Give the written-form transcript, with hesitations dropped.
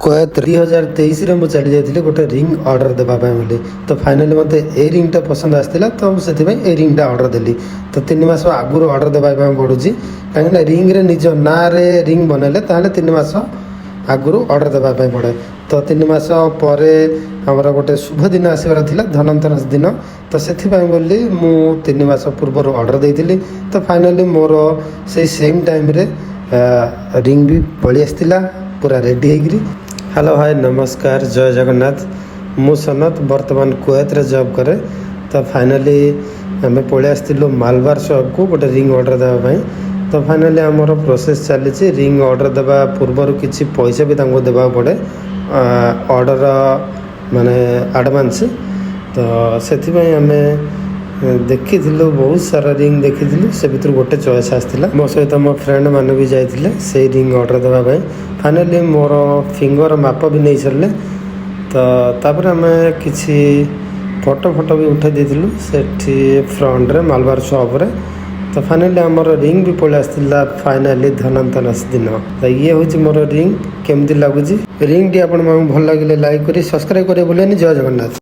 Kuwait 2023 मुझे चली जाती गोटे रिंग ऑर्डर देवाई बोली तो फाइनाली मत ए रिंगटा पसंद आसाला तो मुझे ए रिंगटा ऑर्डर देली तो 3 मास आगुरी ऑर्डर देवाई पड़ू कहीं रिंग रे निज ना रिंग बनइले 3 मास आगुरी ऑर्डर देवाई पड़े तो 3 मास पर आमर गोटे शुभ दिन आसबार था धनतेरस दिन तो से बोली मु 3 मास पूर्व ऑर्डर देती तो फाइनाली मोर से सेम टाइम रे रिंग भी पलि आसला पूरा रेडी होगी। हेलो हाय नमस्कार जय जगन्नाथ मु सनत बर्तमान कुवैत रे जॉब करे तो फाइनाली आम पलि आसलु मालबार शॉप को गोटे रिंग ऑर्डर देवाई तो फाइनाली आमर प्रोसेस चली रिंग ऑर्डर देवा पूर्वर किसी पैसा भी देवा पड़े ऑर्डर माने एडवांस तो से आम देखी बहुत सारा रिंग देखी से भर गोटे चॉइस आसाला मो सहित मो फ्रेंड मैंने भी जाते से रिंग ऑर्डर देवाई फाइनाली मोर फिंगर माप भी नहीं सारे तो तापर आम किसी फोटो भी उठे देलु से फ्रंट रे मालबार शॉप रे तो फाइनाली आमर रिंग भी पलि आसला फाइनाली धनतेरस दिन तो ये हूँ मोर रिंग केमती लगुच रिंग टी आप भल लगे लाइक कर सब्सक्राइब करें बोलेनि। जय जगन्नाथ।